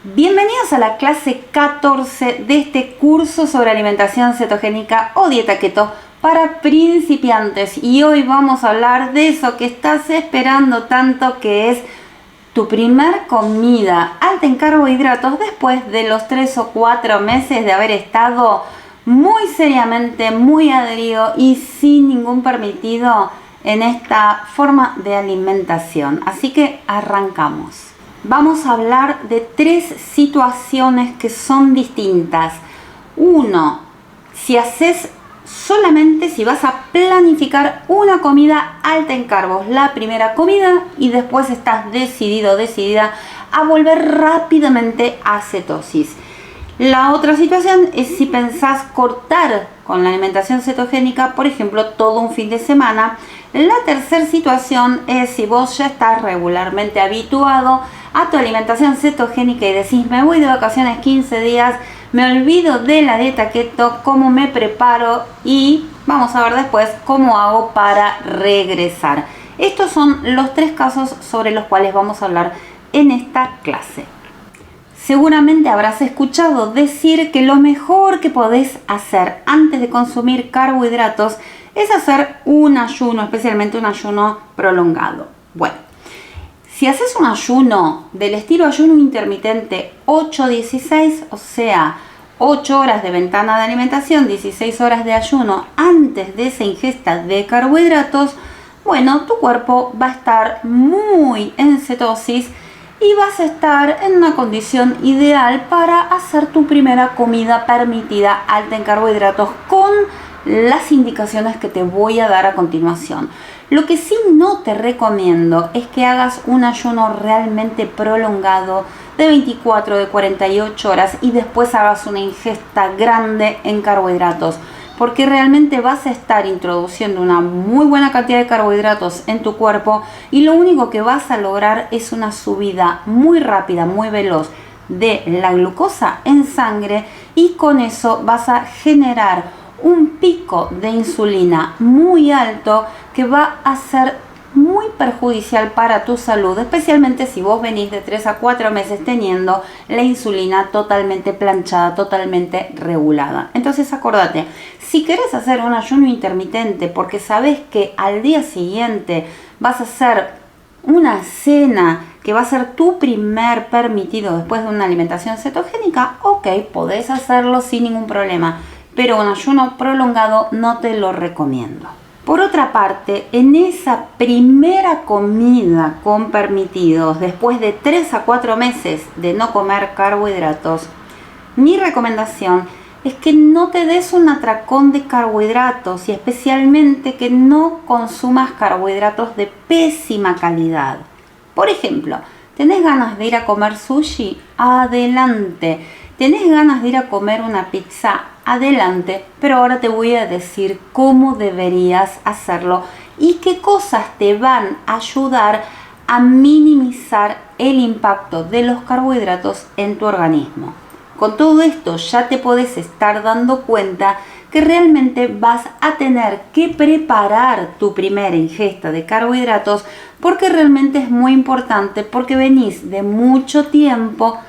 Bienvenidos a la clase 14 de este curso sobre alimentación cetogénica o dieta keto para principiantes. Y hoy vamos a hablar de eso que estás esperando tanto, que es tu primer comida alta en carbohidratos después de los 3 o 4 meses de haber estado muy seriamente, muy adherido y sin ningún permitido en esta forma de alimentación. Así que arrancamos. Vamos a hablar de 3 situaciones que son distintas. 1, si vas a planificar una comida alta en carbos, la primera comida, y después estás decidida a volver rápidamente a cetosis. La otra situación es si pensás cortar con la alimentación cetogénica, por ejemplo, todo un fin de semana. La tercera situación es si vos ya estás regularmente habituado a tu alimentación cetogénica y decís, me voy de vacaciones 15 días, me olvido de la dieta keto, cómo me preparo y vamos a ver después cómo hago para regresar. Estos son los 3 casos sobre los cuales vamos a hablar en esta clase. Seguramente habrás escuchado decir que lo mejor que podés hacer antes de consumir carbohidratos es hacer un ayuno, especialmente un ayuno prolongado. Bueno, si haces un ayuno del estilo ayuno intermitente 8-16, o sea, 8 horas de ventana de alimentación, 16 horas de ayuno antes de esa ingesta de carbohidratos, bueno, tu cuerpo va a estar muy en cetosis y vas a estar en una condición ideal para hacer tu primera comida permitida alta en carbohidratos con las indicaciones que te voy a dar a continuación. Lo que sí no te recomiendo es que hagas un ayuno realmente prolongado de 24, de 48 horas y después hagas una ingesta grande en carbohidratos, porque realmente vas a estar introduciendo una muy buena cantidad de carbohidratos en tu cuerpo y lo único que vas a lograr es una subida muy rápida, muy veloz de la glucosa en sangre, y con eso vas a generar un pico de insulina muy alto que va a ser muy perjudicial para tu salud, especialmente si vos venís de 3 a 4 meses teniendo la insulina totalmente planchada, totalmente regulada. Entonces acordate, si querés hacer un ayuno intermitente porque sabes que al día siguiente vas a hacer una cena que va a ser tu primer permitido después de una alimentación cetogénica, ok, podés hacerlo sin ningún problema, pero un ayuno prolongado no te lo recomiendo. Por otra parte, en esa primera comida con permitidos, después de 3 a 4 meses de no comer carbohidratos, mi recomendación es que no te des un atracón de carbohidratos y especialmente que no consumas carbohidratos de pésima calidad. Por ejemplo, ¿tenés ganas de ir a comer sushi? Adelante. ¿Tenés ganas de ir a comer una pizza? Adelante, pero ahora te voy a decir cómo deberías hacerlo y qué cosas te van a ayudar a minimizar el impacto de los carbohidratos en tu organismo. Con todo esto ya te podés estar dando cuenta que realmente vas a tener que preparar tu primera ingesta de carbohidratos, porque realmente es muy importante, porque venís de mucho tiempo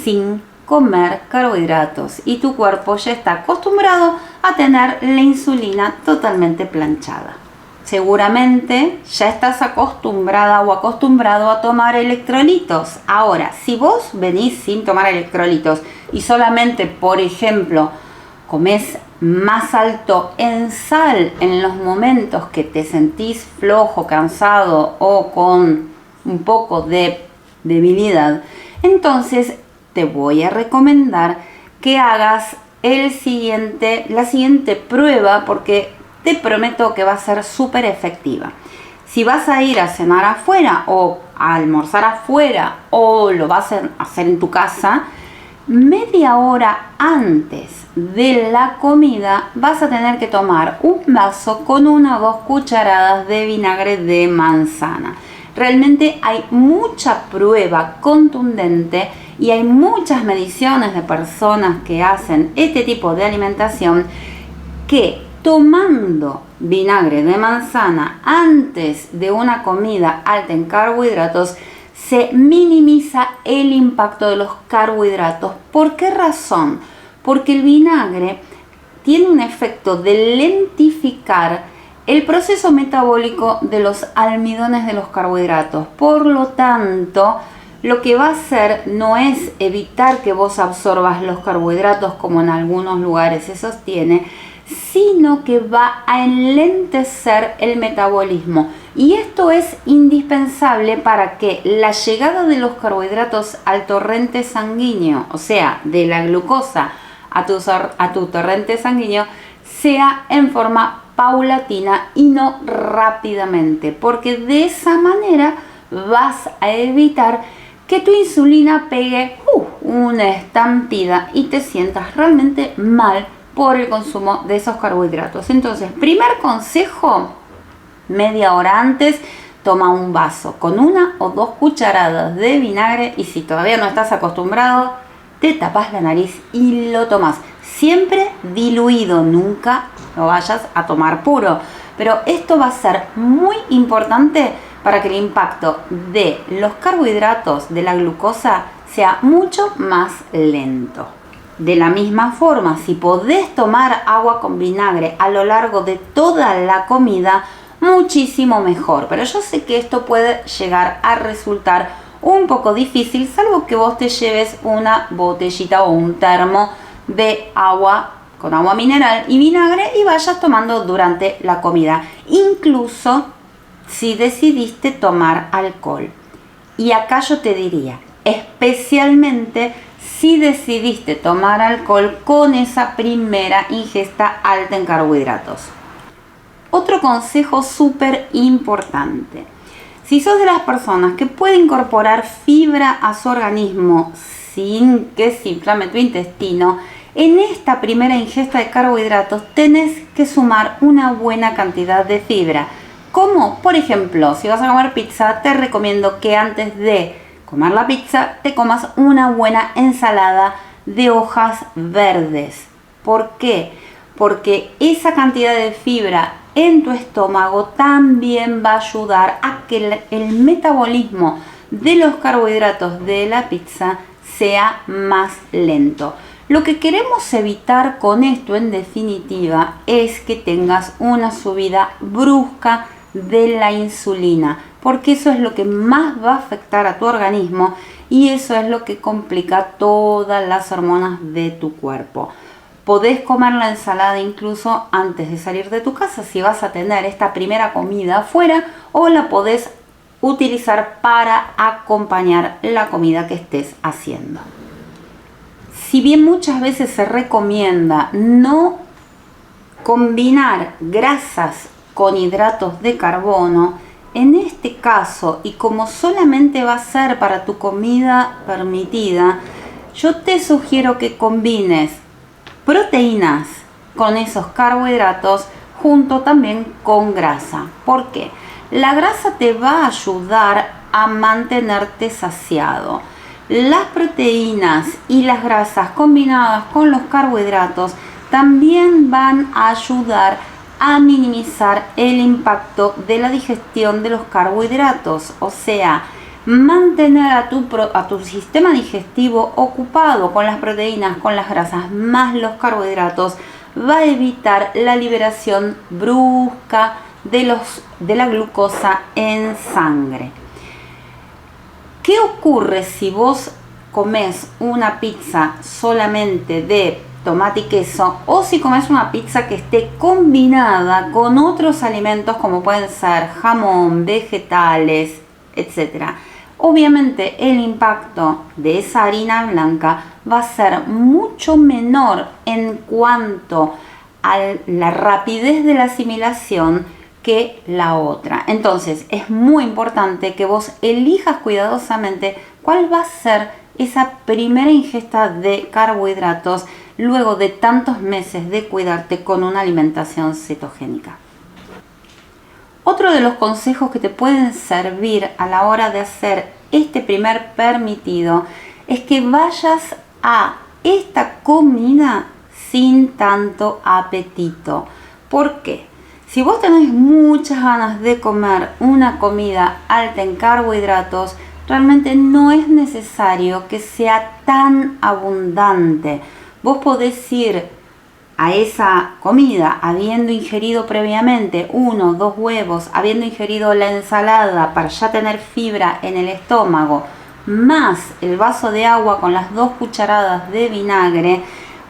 sin comer carbohidratos y tu cuerpo ya está acostumbrado a tener la insulina totalmente planchada. Seguramente ya estás acostumbrada o acostumbrado a tomar electrolitos. Ahora, si vos venís sin tomar electrolitos y solamente, por ejemplo, comés más alto en sal en los momentos que te sentís flojo, cansado o con un poco de debilidad, entonces te voy a recomendar que hagas la siguiente prueba, porque te prometo que va a ser súper efectiva. Si vas a ir a cenar afuera o a almorzar afuera o lo vas a hacer en tu casa, media hora antes de la comida vas a tener que tomar un vaso con 1 o 2 cucharadas de vinagre de manzana. Realmente hay mucha prueba contundente y hay muchas mediciones de personas que hacen este tipo de alimentación que tomando vinagre de manzana antes de una comida alta en carbohidratos se minimiza el impacto de los carbohidratos. ¿Por qué razón? Porque el vinagre tiene un efecto de lentificar el proceso metabólico de los almidones de los carbohidratos. Por lo tanto, lo que va a hacer no es evitar que vos absorbas los carbohidratos como en algunos lugares se sostiene, sino que va a enlentecer el metabolismo. Y esto es indispensable para que la llegada de los carbohidratos al torrente sanguíneo, o sea, de la glucosa a tu torrente sanguíneo, sea en forma paulatina y no rápidamente, porque de esa manera vas a evitar que tu insulina pegue una estampida y te sientas realmente mal por el consumo de esos carbohidratos. Entonces, primer consejo, media hora antes, toma un vaso con 1 o 2 cucharadas de vinagre y si todavía no estás acostumbrado, te tapas la nariz y lo tomas. Siempre diluido, nunca lo vayas a tomar puro. Pero esto va a ser muy importante para que el impacto de los carbohidratos, de la glucosa, sea mucho más lento. De la misma forma, si podés tomar agua con vinagre a lo largo de toda la comida, muchísimo mejor. Pero yo sé que esto puede llegar a resultar un poco difícil, salvo que vos te lleves una botellita o un termo de agua con agua mineral y vinagre y vayas tomando durante la comida, incluso si decidiste tomar alcohol. Y acá yo te diría, especialmente si decidiste tomar alcohol con esa primera ingesta alta en carbohidratos. Otro consejo súper importante. Si sos de las personas que puede incorporar fibra a su organismo sin que se inflame tu intestino, en esta primera ingesta de carbohidratos tenés que sumar una buena cantidad de fibra. Como, por ejemplo, si vas a comer pizza, te recomiendo que antes de comer la pizza te comas una buena ensalada de hojas verdes. ¿Por qué? Porque esa cantidad de fibra en tu estómago también va a ayudar a que el metabolismo de los carbohidratos de la pizza sea más lento. Lo que queremos evitar con esto, en definitiva, es que tengas una subida brusca de la insulina, porque eso es lo que más va a afectar a tu organismo y eso es lo que complica todas las hormonas de tu cuerpo. Podés comer la ensalada incluso antes de salir de tu casa si vas a tener esta primera comida afuera, o la podés utilizar para acompañar la comida que estés haciendo. Si bien muchas veces se recomienda no combinar grasas con hidratos de carbono, en este caso, y como solamente va a ser para tu comida permitida, yo te sugiero que combines proteínas con esos carbohidratos junto también con grasa. ¿Por qué? La grasa te va a ayudar a mantenerte saciado. Las proteínas y las grasas combinadas con los carbohidratos también van a ayudar a minimizar el impacto de la digestión de los carbohidratos, o sea, mantener a tu sistema digestivo ocupado con las proteínas, con las grasas más los carbohidratos, va a evitar la liberación brusca de la glucosa en sangre. ¿Qué ocurre si vos comes una pizza solamente de tomate y queso, o si comes una pizza que esté combinada con otros alimentos como pueden ser jamón, vegetales, etc.? Obviamente el impacto de esa harina blanca va a ser mucho menor en cuanto a la rapidez de la asimilación que la otra. Entonces es muy importante que vos elijas cuidadosamente cuál va a ser esa primera ingesta de carbohidratos luego de tantos meses de cuidarte con una alimentación cetogénica. Otro de los consejos que te pueden servir a la hora de hacer este primer permitido es que vayas a esta comida sin tanto apetito. ¿Por qué? Si vos tenés muchas ganas de comer una comida alta en carbohidratos, realmente no es necesario que sea tan abundante. Vos podés ir a esa comida habiendo ingerido previamente 1 o 2 huevos, habiendo ingerido la ensalada para ya tener fibra en el estómago, más el vaso de agua con las 2 cucharadas de vinagre,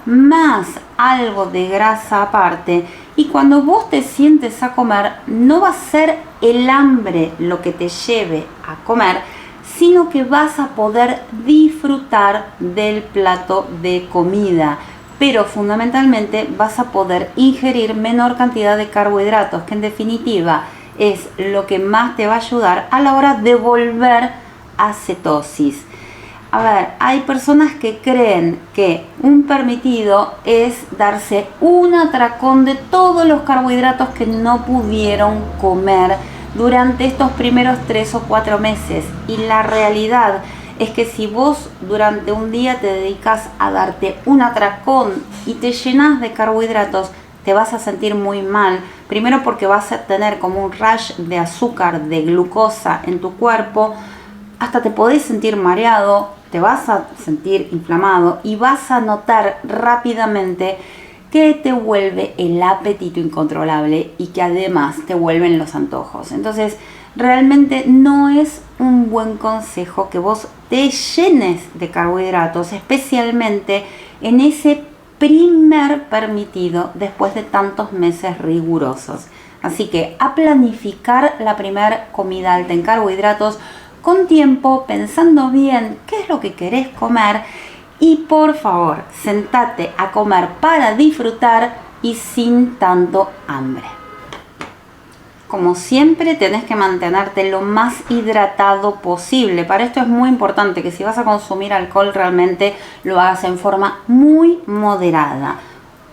más algo de grasa aparte. Y cuando vos te sientes a comer, no va a ser el hambre lo que te lleve a comer, sino que vas a poder disfrutar del plato de comida. Pero fundamentalmente vas a poder ingerir menor cantidad de carbohidratos, que en definitiva es lo que más te va a ayudar a la hora de volver a cetosis. A ver, hay personas que creen que un permitido es darse un atracón de todos los carbohidratos que no pudieron comer durante estos primeros 3 o 4 meses. Y la realidad es que si vos durante un día te dedicas a darte un atracón y te llenas de carbohidratos, te vas a sentir muy mal. Primero porque vas a tener como un rush de azúcar, de glucosa en tu cuerpo, hasta te podés sentir mareado, te vas a sentir inflamado y vas a notar rápidamente que te vuelve el apetito incontrolable y que además te vuelven los antojos. Entonces, realmente no es un buen consejo que vos te llenes de carbohidratos, especialmente en ese primer permitido después de tantos meses rigurosos. Así que a planificar la primera comida alta en carbohidratos con tiempo, pensando bien qué es lo que querés comer y por favor, sentate a comer para disfrutar y sin tanto hambre. Como siempre, tenés que mantenerte lo más hidratado posible. Para esto es muy importante que si vas a consumir alcohol realmente lo hagas en forma muy moderada.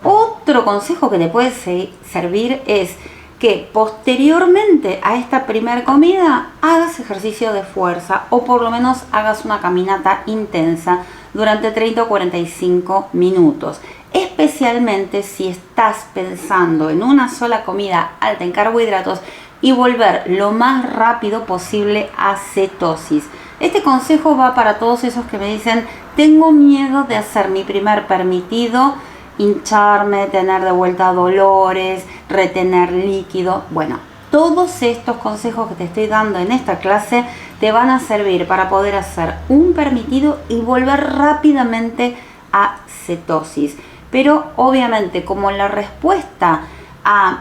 Otro consejo que te puede servir es que posteriormente a esta primera comida hagas ejercicio de fuerza o por lo menos hagas una caminata intensa durante 30 o 45 minutos. Especialmente si estás pensando en una sola comida alta en carbohidratos y volver lo más rápido posible a cetosis. Este consejo va para todos esos que me dicen: tengo miedo de hacer mi primer permitido, hincharme, tener de vuelta dolores, retener líquido. Bueno, todos estos consejos que te estoy dando en esta clase te van a servir para poder hacer un permitido y volver rápidamente a cetosis. Pero obviamente, como la respuesta a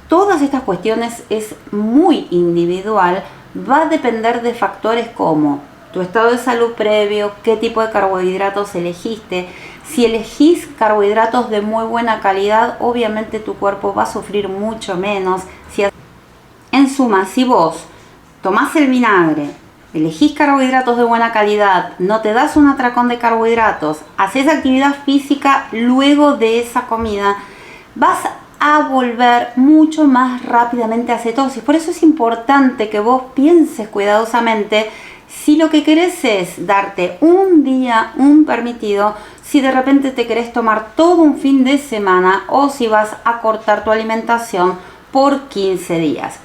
todas estas cuestiones es muy individual, va a depender de factores como tu estado de salud previo, qué tipo de carbohidratos elegiste. Si elegís carbohidratos de muy buena calidad, obviamente tu cuerpo va a sufrir mucho menos. En suma, si vos tomás el vinagre, elegís carbohidratos de buena calidad, no te das un atracón de carbohidratos, haces actividad física luego de esa comida, vas a volver mucho más rápidamente a cetosis. Por eso es importante que vos pienses cuidadosamente si lo que querés es darte un día, un permitido, si de repente te querés tomar todo un fin de semana o si vas a cortar tu alimentación por 15 días.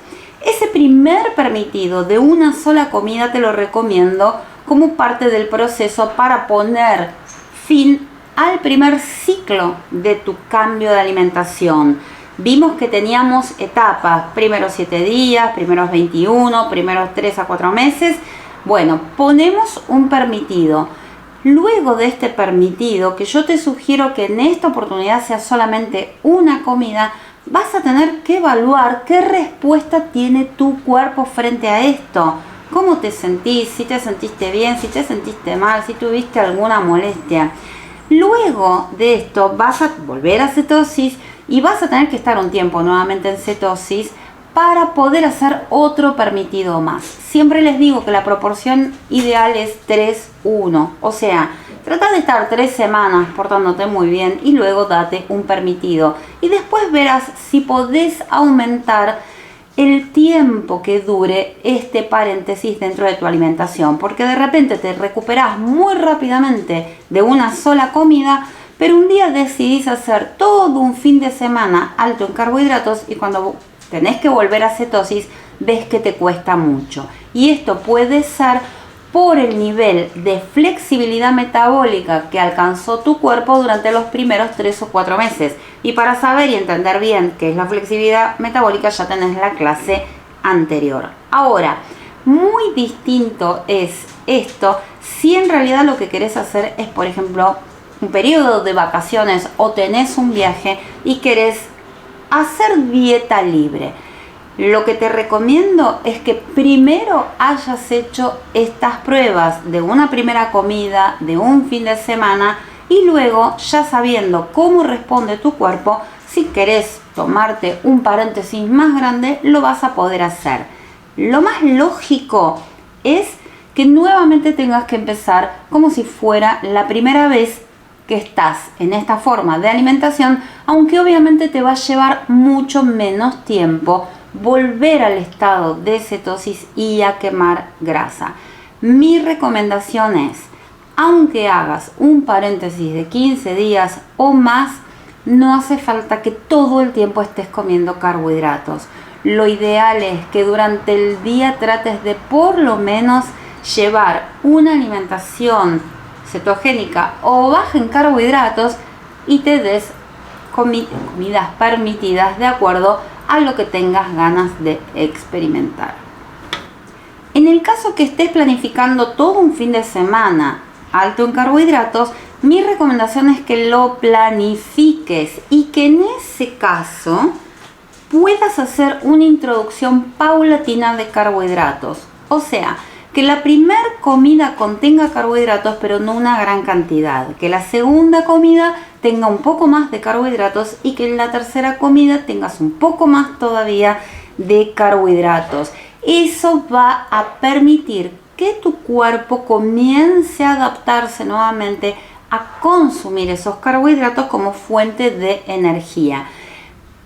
Ese primer permitido de una sola comida te lo recomiendo como parte del proceso para poner fin al primer ciclo de tu cambio de alimentación. Vimos que teníamos etapas, primeros 7 días, primeros 21, primeros 3 a 4 meses. Bueno, ponemos un permitido. Luego de este permitido, que yo te sugiero que en esta oportunidad sea solamente una comida, vas a tener que evaluar qué respuesta tiene tu cuerpo frente a esto. ¿Cómo te sentís? Si te sentiste bien, si te sentiste mal, si tuviste alguna molestia. Luego de esto vas a volver a cetosis y vas a tener que estar un tiempo nuevamente en cetosis para poder hacer otro permitido más. Siempre les digo que la proporción ideal es 3-1. O sea, trata de estar 3 semanas portándote muy bien y luego date un permitido. Y después verás si podés aumentar el tiempo que dure este paréntesis dentro de tu alimentación. Porque de repente te recuperás muy rápidamente de una sola comida, pero un día decidís hacer todo un fin de semana alto en carbohidratos y cuando tenés que volver a cetosis ves que te cuesta mucho. Y esto puede ser por el nivel de flexibilidad metabólica que alcanzó tu cuerpo durante los primeros 3 o 4 meses. Y para saber y entender bien qué es la flexibilidad metabólica ya tenés la clase anterior. Ahora, muy distinto es esto si en realidad lo que querés hacer es, por ejemplo, un periodo de vacaciones o tenés un viaje y querés hacer dieta libre. Lo que te recomiendo es que primero hayas hecho estas pruebas de una primera comida, de un fin de semana, y luego, ya sabiendo cómo responde tu cuerpo, si querés tomarte un paréntesis más grande, lo vas a poder hacer. Lo más lógico es que nuevamente tengas que empezar como si fuera la primera vez que estás en esta forma de alimentación, aunque obviamente te va a llevar mucho menos tiempo volver al estado de cetosis y a quemar grasa. Mi recomendación es, aunque hagas un paréntesis de 15 días o más, no hace falta que todo el tiempo estés comiendo carbohidratos. Lo ideal es que durante el día trates de por lo menos llevar una alimentación cetogénica o baja en carbohidratos y te des comidas permitidas de acuerdo a lo que tengas ganas de experimentar. En el caso que estés planificando todo un fin de semana alto en carbohidratos, mi recomendación es que lo planifiques y que en ese caso puedas hacer una introducción paulatina de carbohidratos. O sea, que la primera comida contenga carbohidratos, pero no una gran cantidad. Que la segunda comida tenga un poco más de carbohidratos y que en la tercera comida tengas un poco más todavía de carbohidratos. Eso va a permitir que tu cuerpo comience a adaptarse nuevamente a consumir esos carbohidratos como fuente de energía.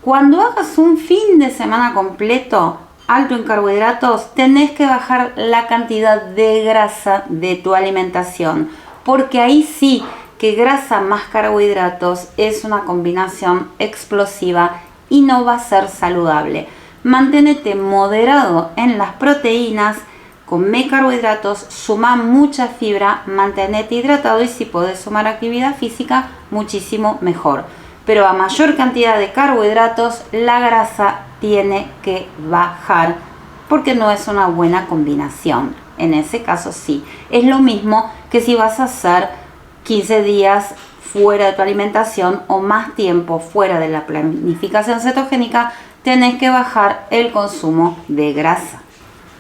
Cuando hagas un fin de semana completo alto en carbohidratos, tenés que bajar la cantidad de grasa de tu alimentación, porque ahí sí que grasa más carbohidratos es una combinación explosiva y no va a ser saludable. Manténete moderado en las proteínas, come carbohidratos, suma mucha fibra, mantenete hidratado y si podés sumar actividad física, muchísimo mejor. Pero a mayor cantidad de carbohidratos, la grasa tiene que bajar porque no es una buena combinación. En ese caso sí. Es lo mismo que si vas a hacer 15 días fuera de tu alimentación o más tiempo fuera de la planificación cetogénica, tenés que bajar el consumo de grasa.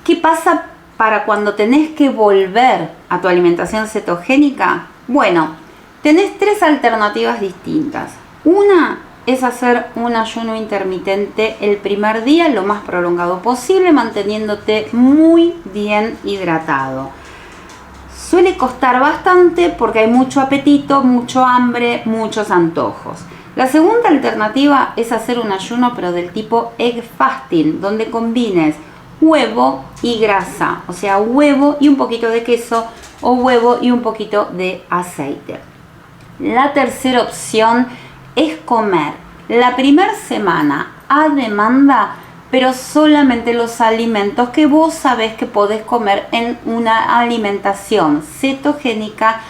¿Qué pasa para cuando tenés que volver a tu alimentación cetogénica? Bueno, tenés 3 alternativas distintas. Una es hacer un ayuno intermitente el primer día lo más prolongado posible, manteniéndote muy bien hidratado. Suele costar bastante porque hay mucho apetito, mucho hambre, muchos antojos. La segunda alternativa es hacer un ayuno pero del tipo egg fasting, donde combines huevo y grasa, o sea, huevo y un poquito de queso o huevo y un poquito de aceite. La tercera opción es comer la primera semana a demanda, pero solamente los alimentos que vos sabés que podés comer en una alimentación cetogénica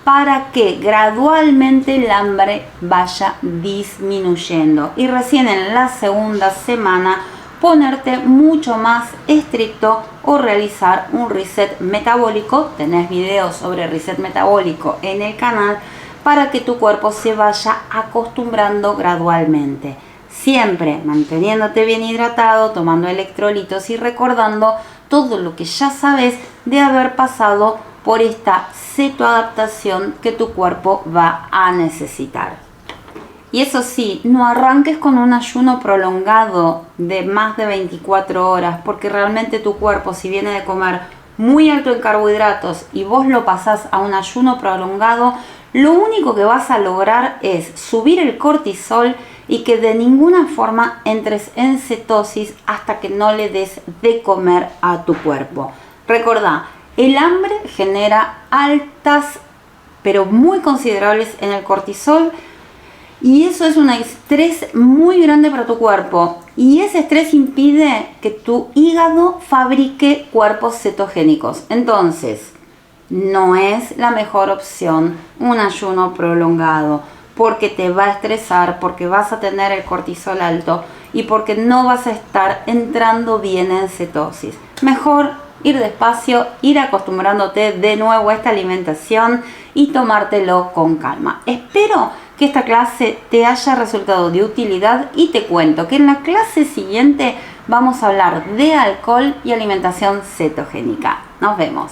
para que gradualmente el hambre vaya disminuyendo. Y recién en la segunda semana ponerte mucho más estricto o realizar un reset metabólico. Tenés videos sobre reset metabólico en el canal para que tu cuerpo se vaya acostumbrando gradualmente. Siempre manteniéndote bien hidratado, tomando electrolitos y recordando todo lo que ya sabes de haber pasado por esta cetoadaptación que tu cuerpo va a necesitar. Y eso sí, no arranques con un ayuno prolongado de más de 24 horas, porque realmente tu cuerpo, si viene de comer muy alto en carbohidratos y vos lo pasás a un ayuno prolongado, lo único que vas a lograr es subir el cortisol y que de ninguna forma entres en cetosis hasta que no le des de comer a tu cuerpo. Recordá, el hambre genera altas pero muy considerables en el cortisol y eso es un estrés muy grande para tu cuerpo y ese estrés impide que tu hígado fabrique cuerpos cetogénicos. Entonces, no es la mejor opción un ayuno prolongado, porque te va a estresar, porque vas a tener el cortisol alto y porque no vas a estar entrando bien en cetosis. Mejor ir despacio, ir acostumbrándote de nuevo a esta alimentación y tomártelo con calma. Espero que esta clase te haya resultado de utilidad y te cuento que en la clase siguiente vamos a hablar de alcohol y alimentación cetogénica. Nos vemos.